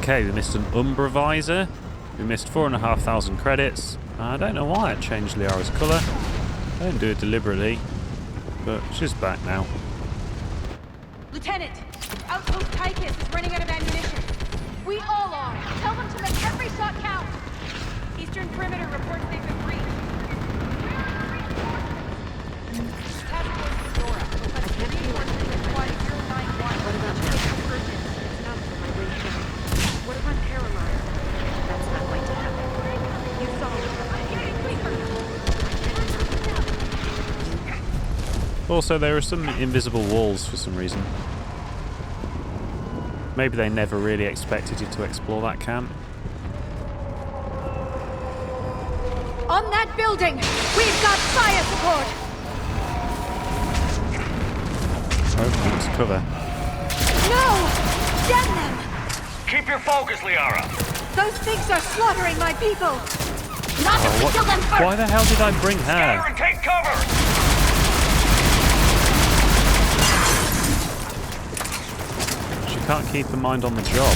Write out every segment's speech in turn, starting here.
Okay, we missed an Umbra visor. We missed 4,500 credits. I don't know why it changed Liara's colour. I didn't do it deliberately, but she's back now. Lieutenant, Outpost Tychus is running out of ammunition. We all are. Tell them to make every shot count. Eastern perimeter reports they've been breached. Task Force Fedora. Request reinforcements at Squad 091. What about Caroline? It's not for my weight down. What about Caroline? That's not going to happen. You saw her. Also, there are some invisible walls for some reason. Maybe they never really expected you to explore that camp. On that building, we've got fire support. Oh, thanks, cover. No! Damn them! Keep your focus, Liara. Those things are slaughtering my people. Not if we kill them first. Why the hell did I bring Scatter her? and take cover. She can't keep her mind on the job.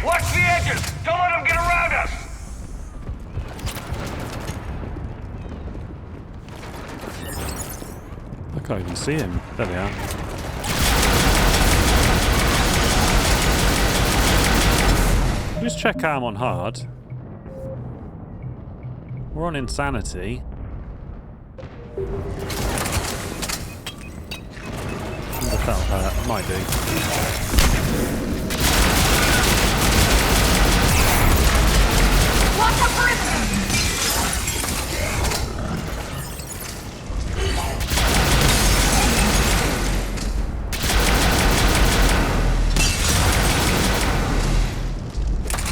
Watch the edges. Don't let them get around us. I can't even see him. There we are. Just check how I'm on hard. We're on insanity. Wonder if that'll hurt. Might do. Watch the perimeter!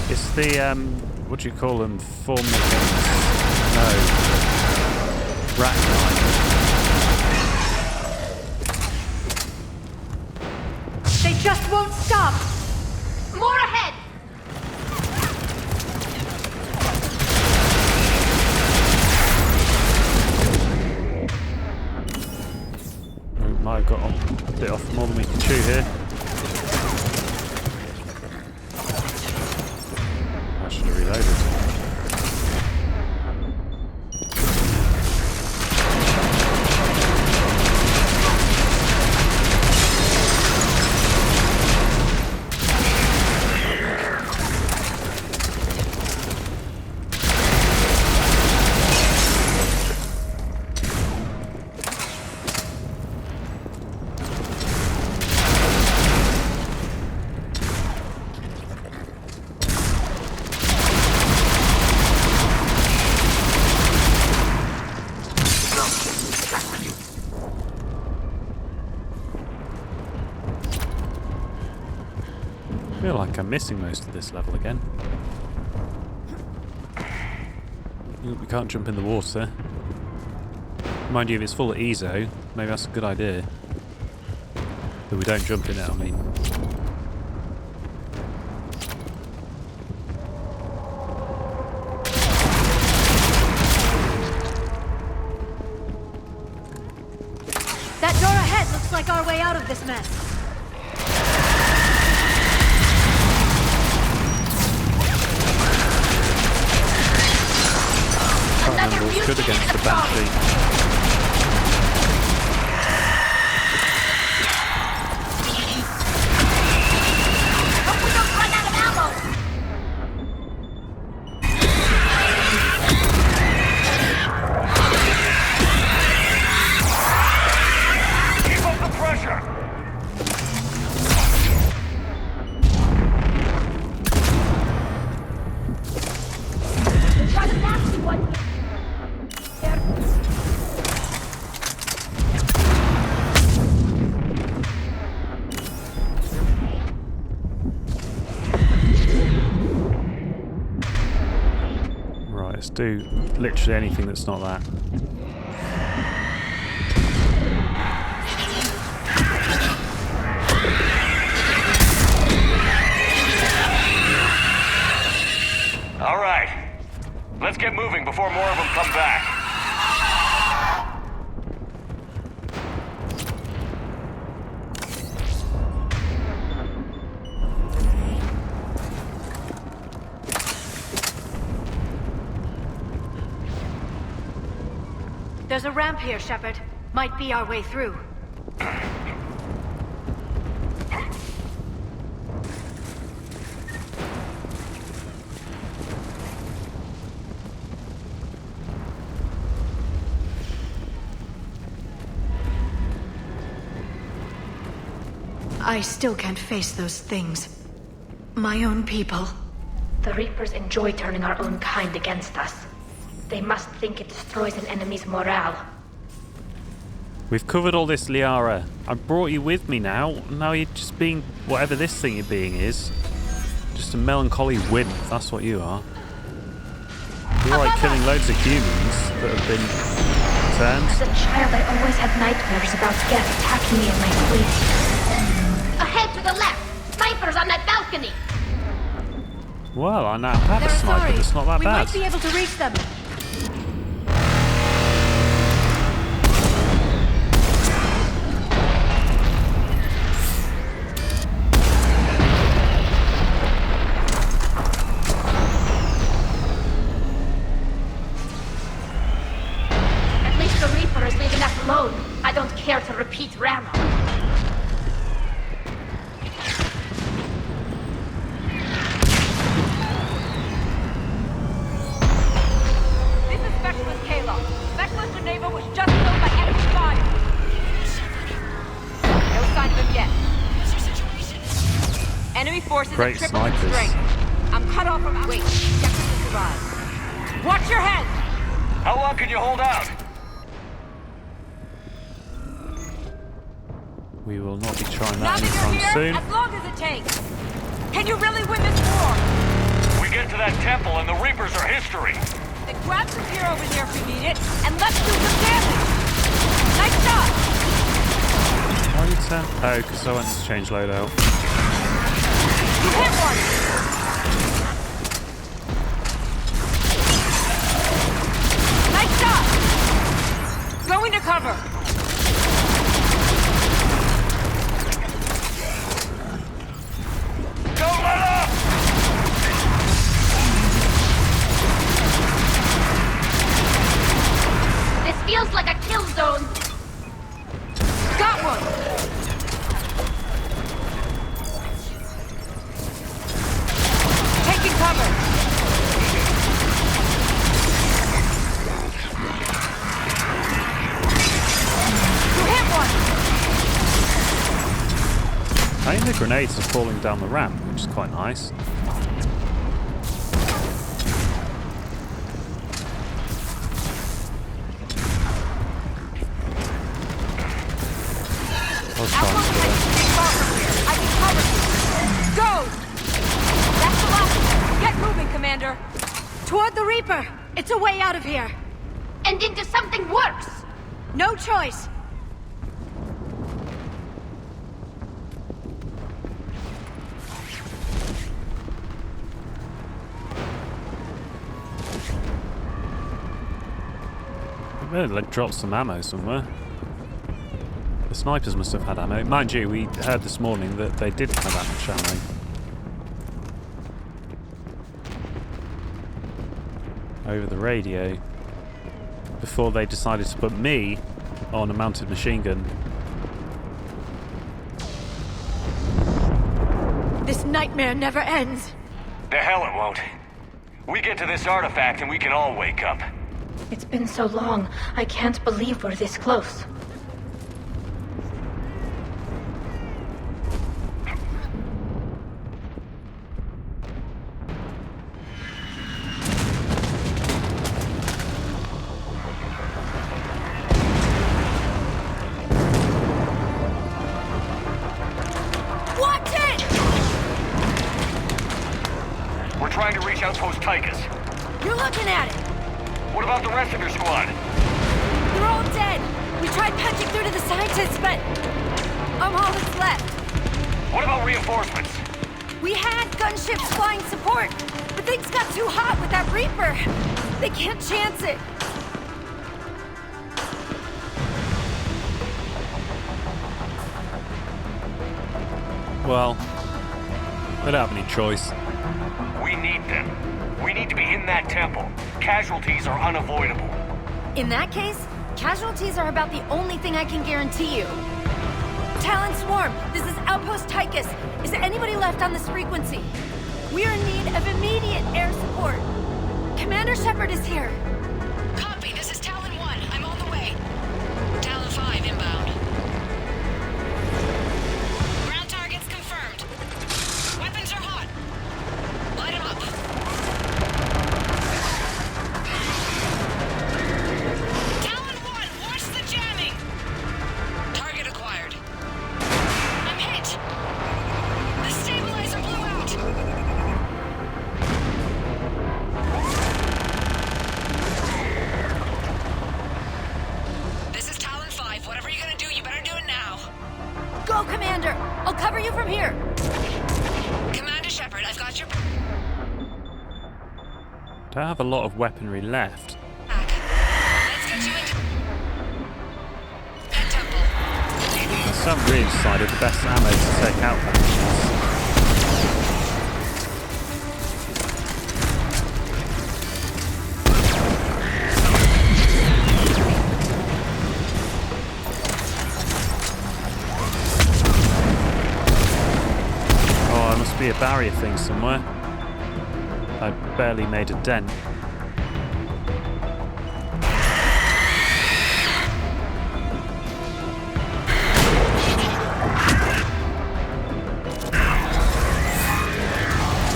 It's the, what do you call them? Form against... No. Racknine. They just won't stop! More ahead! We might have got a bit off more than we can chew here. I should have reloaded. I feel like I'm missing most of this level again. We can't jump in the water. Mind you, if it's full of EZO, maybe that's a good idea. But we don't jump in it, I mean. That door ahead looks like our way out of this mess. Can't remember what's good against the Banshee. Hope we don't run out of ammo! Keep up the pressure. Try the nasty one! Right, let's do literally anything that's not that. get moving before more of them come back. There's a ramp here, Shepard. Might be our way through. I still can't face those things. My own people. The Reapers enjoy turning our own kind against us. They must think it destroys an enemy's morale. We've covered all this, Liara. I brought you with me now. Now you're just being whatever this thing you're being is. Just a melancholy wimp, that's what you are. You're like killing loads of humans that have been turned. As a child, I always had nightmares about Geth attacking me in my sleep. Ahead to the left! Snipers on that balcony! Well, I now have a sniper that's not that we bad. might be able to reach them. At least the Reaper is leaving us alone. I don't care to repeat Rama. Enemy forces Great have tripled in snipers. strength. I'm cut off from... Wait, Shepard will survive. Watch your head! How long can you hold out? We will not be trying Now that that you're anytime here, soon. as long as it takes. Can you really win this war? We get to that temple and the Reapers are history. Then grab some gear over here if you need it, and let's do some damage! Nice shot! Why you turn? Oh, because I went to change loadout. You hit one! Nice shot! Go into cover! Go let up! This feels like a kill zone. Got one! Taking cover! You hit one! I think the grenades are falling down the ramp, which is quite nice. I was trying to do it. Far from here. I can cover you. Go! That's the last one. Get moving, Commander. Toward the Reaper! It's a way out of here! And into something worse! No choice! I better drop some ammo somewhere. The snipers must have had ammo. Mind you, we heard this morning that they didn't have that much ammo. Over the radio. Before they decided to put me on a mounted machine gun. This nightmare never ends! The hell it won't. We get to this artifact and we can all wake up. It's been so long, I can't believe we're this close. Watch it! We're trying to reach Outpost Tychus. You're looking at it! What about the rest of your squad? They're all dead! We tried punching through to the scientists, but I'm all that's left. What about reinforcements? We had gunships flying support, but things got too hot with that Reaper. They can't chance it. Well, we don't have any choice. We need them. We need to be in that temple. Casualties are unavoidable. In that case, casualties are about the only thing I can guarantee you. Talon Swarm, this is Outpost Tychus. Is there anybody left on this frequency? We are in need of immediate air support. Commander Shepard is here. Copy, this is Talon 1. I'm on the way. Talon 5 inbound. Ground targets confirmed. Weapons are hot. Light 'em up. Talon 1, watch the jamming! Target acquired. I'm hit! The stabilizer blew out! This is Talon 5. Whatever you're gonna do, you better do it now. Go, Commander! I'll cover you from here. Commander Shepard, I've got your Don't have a lot of weaponry left. back. Let's get you into that temple. I haven't really decided the best ammo to take out that. Oh, there must be a barrier thing somewhere. I barely made a dent.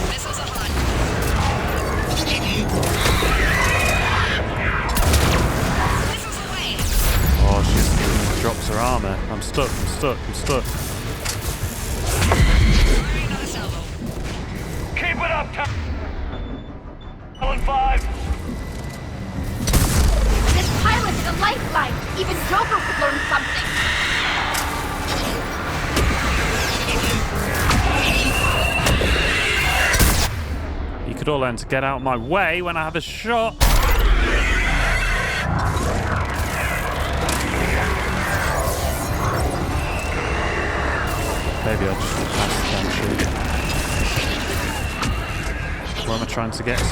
Missiles are hot. Missiles away. Oh, she drops her armor. I'm stuck, I'm stuck, I'm stuck. Firing another salvo. Keep it up, Talon 5! This pilot is a lifeline. Even Joker could learn something. You could all learn to get out of my way when I have a shot. Maybe I'll just get past the damn shoot. Where am I trying to get to?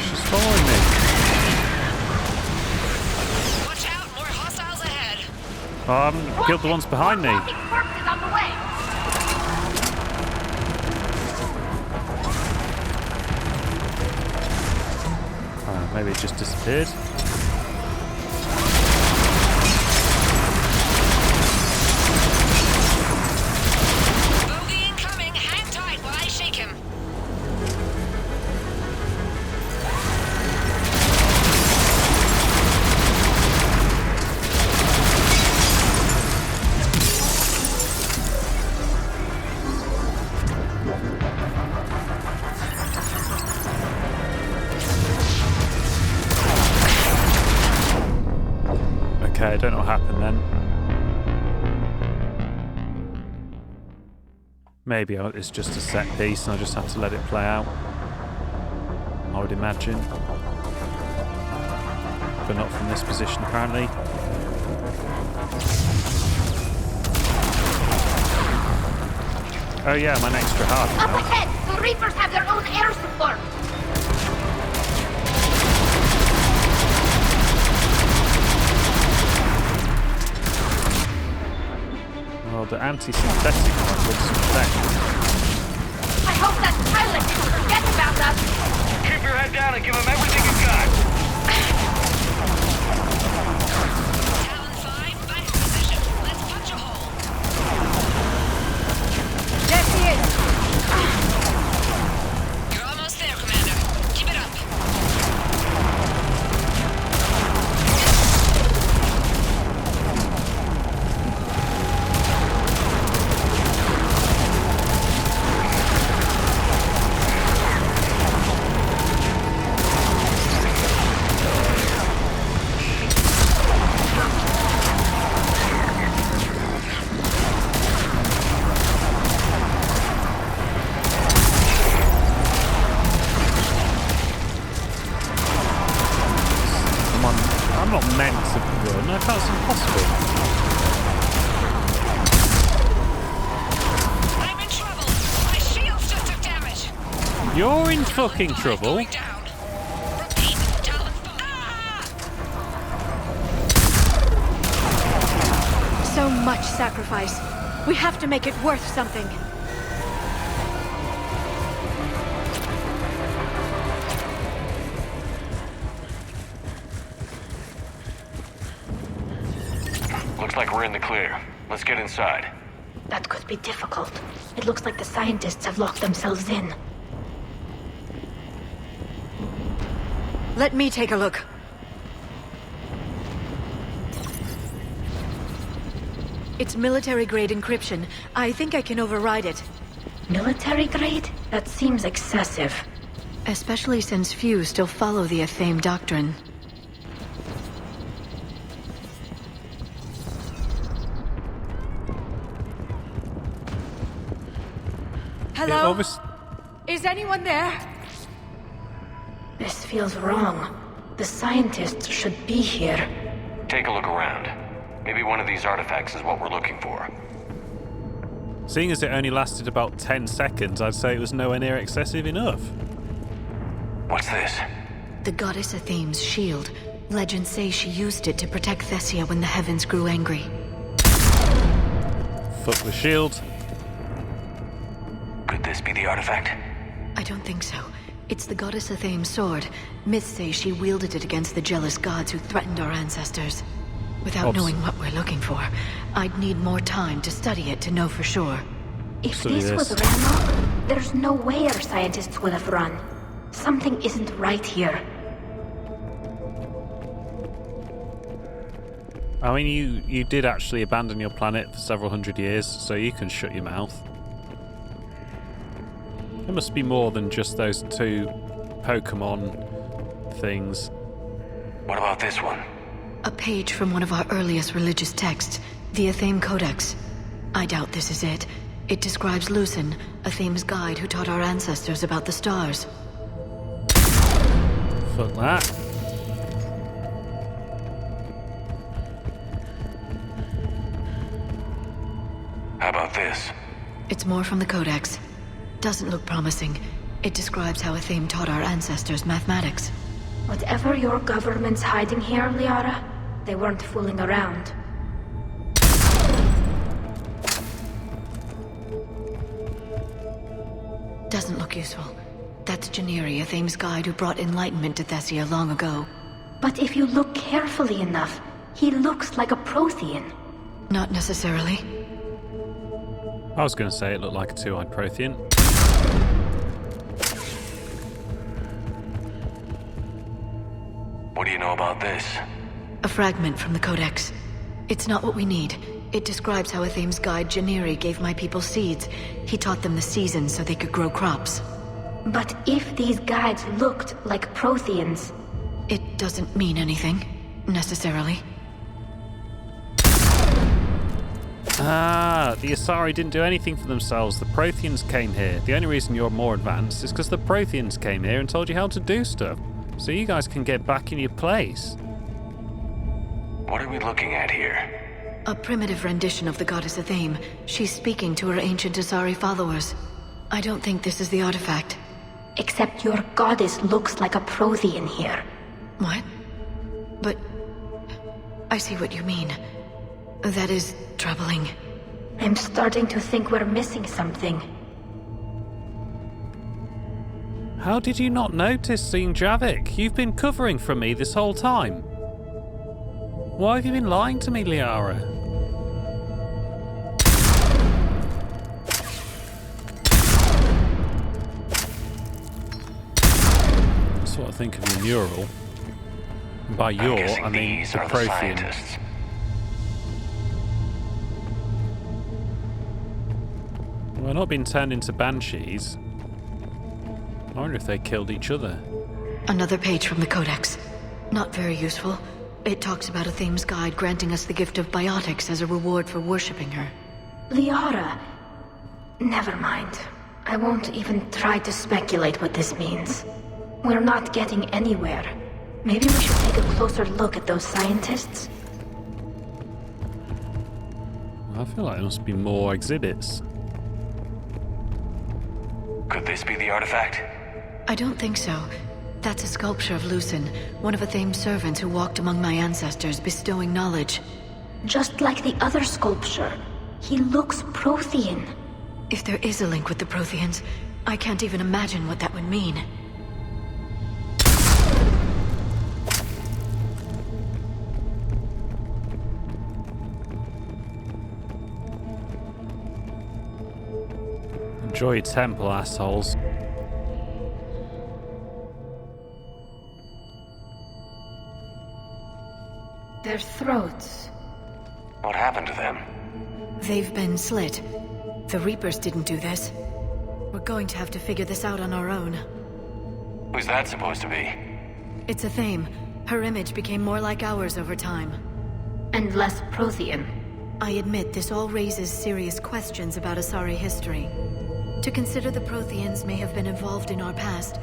She's following me. Watch out, more hostiles ahead. Oh, I haven't killed the ones behind me. Walking corpses on the way. Maybe it just disappeared. Bogey incoming. Hang tight while I shake him. Okay, I don't know what happened then. Maybe it's just a set piece and I just have to let it play out. I would imagine. But not from this position apparently. Oh yeah, I'm an extra hard Up now. ahead, the Reapers have their own air support. Well, the anti-synthetic one looks effective. I hope that pilot didn't forget about us. Keep your head down and give him everything you got! Talon 5, back in position. Let's punch a hole. There she is. You're almost there, Commander. Keep it up. You're in fucking trouble. Going down. Repeat, Talon's So much sacrifice. We have to make it worth something. Looks like we're in the clear. Let's get inside. That could be difficult. It looks like the scientists have locked themselves in. Let me take a look. It's military-grade encryption. I think I can override it. Military grade? That seems excessive. Especially since few still follow the Athame doctrine. Hello? Is anyone there? This feels wrong. The scientists should be here. Take a look around. Maybe one of these artifacts is what we're looking for. Seeing as it only lasted about 10 seconds, I'd say it was nowhere near excessive enough. What's this? The goddess Athame's shield. Legends say she used it to protect Thessia when the heavens grew angry. Fuck the shield. Could this be the artifact? I don't think so. It's the goddess Athame's sword. Myths say she wielded it against the jealous gods who threatened our ancestors. Without knowing what we're looking for, I'd need more time to study it to know for sure. If this was Rama, there's no way our scientists would have run. Something isn't right here. I mean, you did actually abandon your planet for several hundred years, so you can shut your mouth. There must be more than just those two Pokemon things. What about this one? A page from one of our earliest religious texts, the Athame Codex. I doubt this is it. It describes Lucen, Athame's guide who taught our ancestors about the stars. Fuck that. How about this? It's more from the Codex. Doesn't look promising. It describes how Athame taught our ancestors mathematics. Whatever your government's hiding here, Liara, they weren't fooling around. Doesn't look useful. That's Janiri, Athame's guide who brought enlightenment to Thessia long ago. But if you look carefully enough, he looks like a Prothean. Not necessarily. I was going to say it looked like a two-eyed Prothean. What do you know about this? A fragment from the Codex. It's not what we need. It describes how Athame's guide Janiri gave my people seeds. He taught them the seasons so they could grow crops. But if these guides looked like Protheans... It doesn't mean anything, necessarily. Ah, the Asari didn't do anything for themselves. The Protheans came here. The only reason you're more advanced is because the Protheans came here and told you how to do stuff. So you guys can get back in your place. What are we looking at here? A primitive rendition of the goddess Athame. She's speaking to her ancient Asari followers. I don't think this is the artifact. Except your goddess looks like a Prothean here. What? But... I see what you mean. That is troubling. I'm starting to think we're missing something. How did you not notice seeing Javik? You've been covering from me this whole time. Why have you been lying to me, Liara? That's what I think of your mural. And by your, I mean these the are Prothean. scientists. Well, not been turned into banshees. I wonder if they killed each other. Another page from the Codex. Not very useful. It talks about Athame's guide granting us the gift of biotics as a reward for worshipping her. Liara... Never mind. I won't even try to speculate what this means. We're not getting anywhere. Maybe we should take a closer look at those scientists? I feel like there must be more exhibits. Could this be the artifact? I don't think so. That's a sculpture of Lucen, one of Athame's servants who walked among my ancestors, bestowing knowledge. Just like the other sculpture, he looks Prothean. If there is a link with the Protheans, I can't even imagine what that would mean. Enjoy your temple, assholes. Their throats. What happened to them? They've been slit. The Reapers didn't do this. We're going to have to figure this out on our own. Who's that supposed to be? It's Athame. Her image became more like ours over time. And less Prothean. I admit this all raises serious questions about Asari history. To consider the Protheans may have been involved in our past,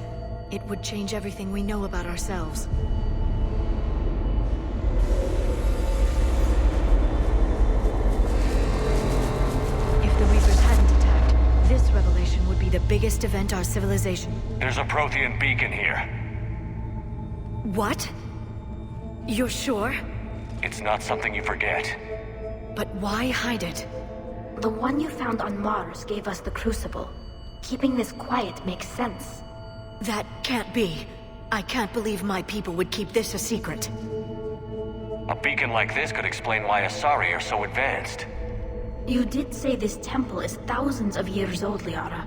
it would change everything we know about ourselves. If the Reapers hadn't attacked, this revelation would be the biggest event our civilization... There's a Prothean beacon here. What? You're sure? It's not something you forget. But why hide it? The one you found on Mars gave us the Crucible. Keeping this quiet makes sense. That can't be. I can't believe my people would keep this a secret. A beacon like this could explain why Asari are so advanced. You did say this temple is thousands of years old, Liara.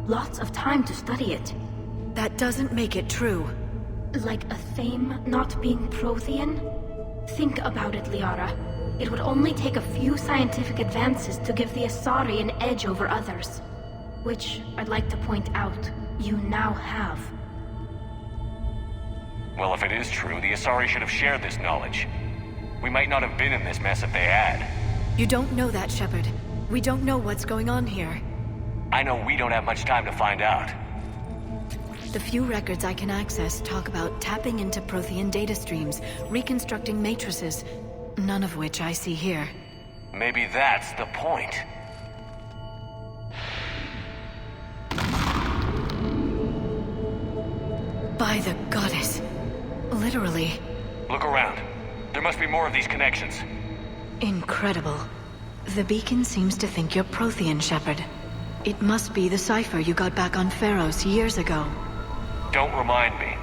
Lots of time to study it. That doesn't make it true. Like Athame not being Prothean? Think about it, Liara. It would only take a few scientific advances to give the Asari an edge over others. Which, I'd like to point out, you now have. Well, if it is true, the Asari should have shared this knowledge. We might not have been in this mess if they had. You don't know that, Shepard. We don't know what's going on here. I know we don't have much time to find out. The few records I can access talk about tapping into Prothean data streams, reconstructing matrices, none of which I see here. Maybe that's the point. By the goddess. Literally. Look around. There must be more of these connections. Incredible. The beacon seems to think you're Prothean, Shepard. It must be the cipher you got back on Pharos years ago. Don't remind me.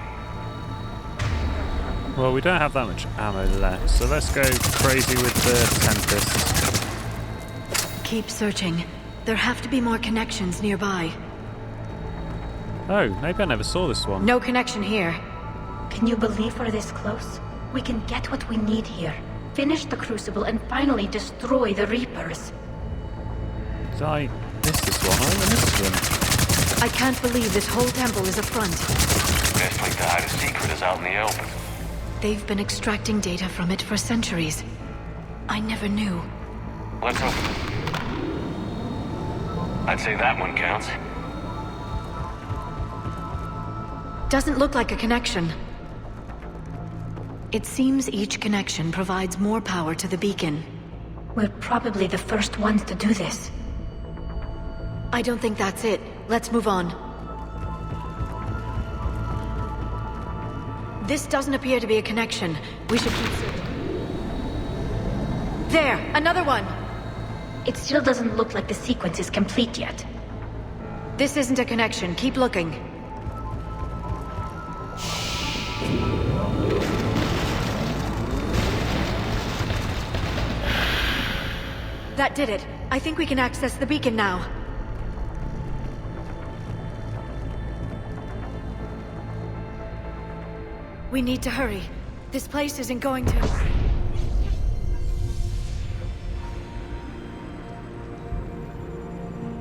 Well, we don't have that much ammo left, so let's go crazy with the Tempest. Keep searching. There have to be more connections nearby. Oh, maybe I never saw this one. No connection here. Can you believe we're this close? We can get what we need here. Finish the Crucible and finally destroy the Reapers. Did I miss this one? I missed them. I can't believe this whole temple is a front. Best place to hide a secret is out in the open. They've been extracting data from it for centuries. I never knew. Let's open it. I'd say that one counts. Doesn't look like a connection. It seems each connection provides more power to the beacon. We're probably the first ones to do this. I don't think that's it. Let's move on. This doesn't appear to be a connection. We should keep searching. There! Another one! It still doesn't look like the sequence is complete yet. This isn't a connection. Keep looking. That did it. I think we can access the beacon now. We need to hurry. This place isn't going to...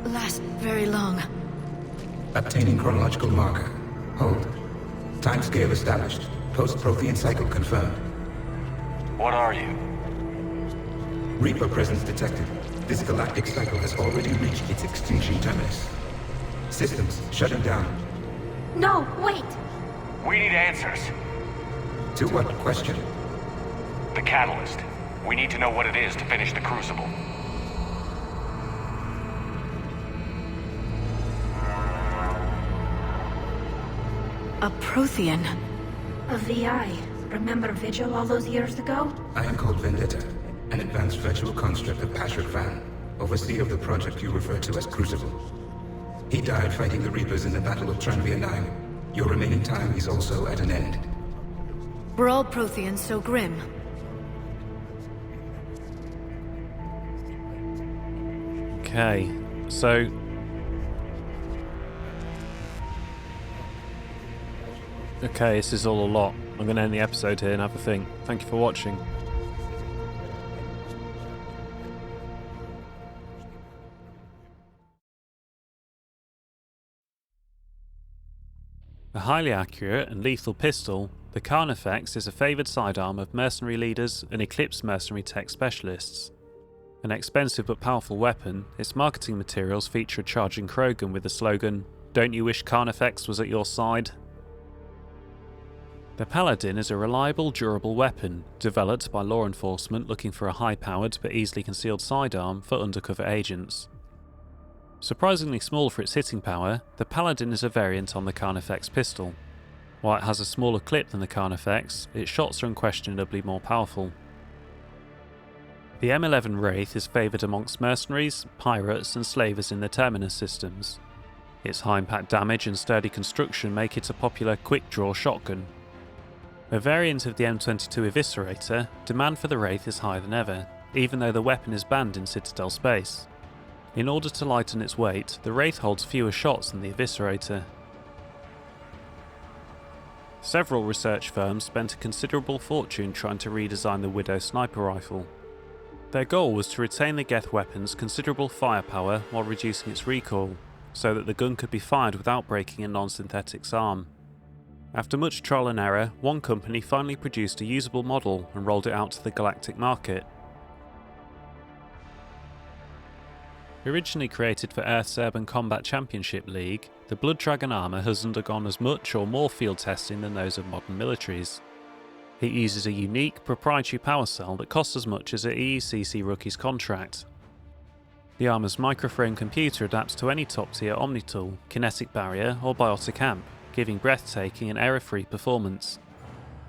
last very long. Obtaining chronological marker. Hold. Timescale established. Post-Prothean cycle confirmed. What are you? Reaper presence detected. This galactic cycle has already reached its extinction terminus. Systems shutting down. No, wait! We need answers. To what question? The catalyst. We need to know what it is to finish the Crucible. A Prothean. A VI. Remember Vigil all those years ago? I am called Vendetta, an advanced virtual construct of Patrick Van, overseer of the project you refer to as Crucible. He died fighting the Reapers in the Battle of Tranvia 9. Your remaining time is also at an end. Were all Protheans so grim? Okay, so... Okay, this is all a lot. I'm going to end the episode here and have a think. Thank you for watching. A highly accurate and lethal pistol, the Carnifex is a favoured sidearm of mercenary leaders and eclipsed mercenary tech specialists. An expensive but powerful weapon, its marketing materials feature a charging Krogan with the slogan, "Don't you wish Carnifex was at your side?" The Paladin is a reliable, durable weapon, developed by law enforcement looking for a high-powered but easily concealed sidearm for undercover agents. Surprisingly small for its hitting power, the Paladin is a variant on the Carnifex pistol. While it has a smaller clip than the Carnifex, its shots are unquestionably more powerful. The M11 Wraith is favoured amongst mercenaries, pirates and slavers in the Terminus systems. Its high impact damage and sturdy construction make it a popular quick-draw shotgun. A variant of the M22 Eviscerator, demand for the Wraith is higher than ever, even though the weapon is banned in Citadel space. In order to lighten its weight, the Wraith holds fewer shots than the Eviscerator. Several research firms spent a considerable fortune trying to redesign the Widow sniper rifle. Their goal was to retain the Geth weapon's considerable firepower while reducing its recoil, so that the gun could be fired without breaking a non-synthetic's arm. After much trial and error, one company finally produced a usable model and rolled it out to the galactic market. Originally created for Earth's Urban Combat Championship League, the Blood Dragon armour has undergone as much or more field testing than those of modern militaries. It uses a unique, proprietary power cell that costs as much as an EUCC rookie's contract. The armour's microframe computer adapts to any top-tier Omnitool, kinetic barrier or biotic amp, giving breathtaking and error-free performance.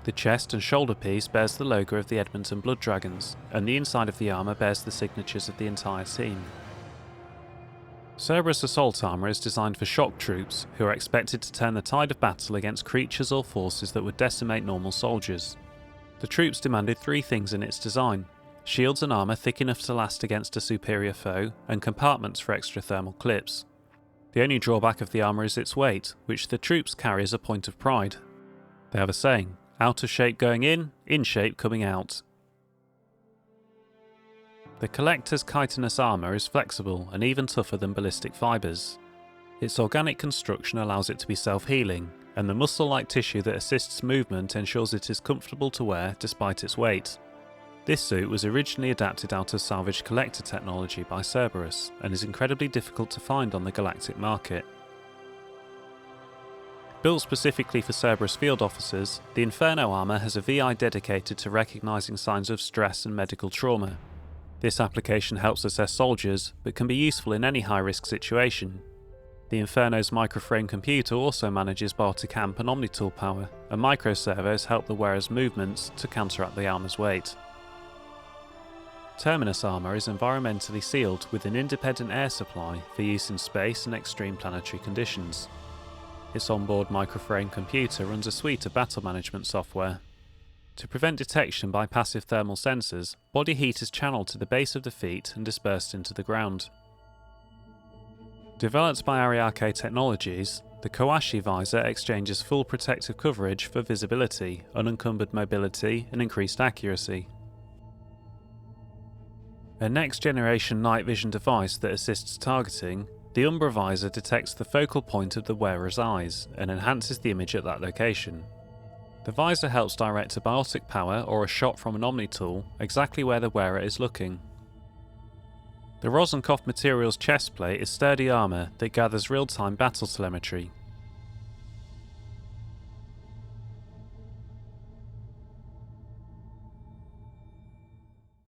The chest and shoulder piece bears the logo of the Edmonton Blood Dragons, and the inside of the armour bears the signatures of the entire team. Cerberus Assault Armour is designed for shock troops, who are expected to turn the tide of battle against creatures or forces that would decimate normal soldiers. The troops demanded three things in its design: shields and armour thick enough to last against a superior foe, and compartments for extra thermal clips. The only drawback of the armour is its weight, which the troops carry as a point of pride. They have a saying, out of shape going in shape coming out. The Collector's chitinous armour is flexible and even tougher than ballistic fibres. Its organic construction allows it to be self-healing, and the muscle-like tissue that assists movement ensures it is comfortable to wear despite its weight. This suit was originally adapted out of salvaged Collector technology by Cerberus, and is incredibly difficult to find on the galactic market. Built specifically for Cerberus field officers, the Inferno armour has a VI dedicated to recognising signs of stress and medical trauma. This application helps assess soldiers, but can be useful in any high-risk situation. The Inferno's microframe computer also manages biotic amp and Omnitool power, and microservos help the wearer's movements to counteract the armour's weight. Terminus armour is environmentally sealed with an independent air supply for use in space and extreme planetary conditions. Its onboard microframe computer runs a suite of battle management software. To prevent detection by passive thermal sensors, body heat is channeled to the base of the feet and dispersed into the ground. Developed by Ariake Technologies, the Koashi visor exchanges full protective coverage for visibility, unencumbered mobility and increased accuracy. A next-generation night vision device that assists targeting, the Umbra visor detects the focal point of the wearer's eyes and enhances the image at that location. The visor helps direct a biotic power or a shot from an Omnitool exactly where the wearer is looking. The Rosenkopf Materials chest plate is sturdy armour that gathers real-time battle telemetry,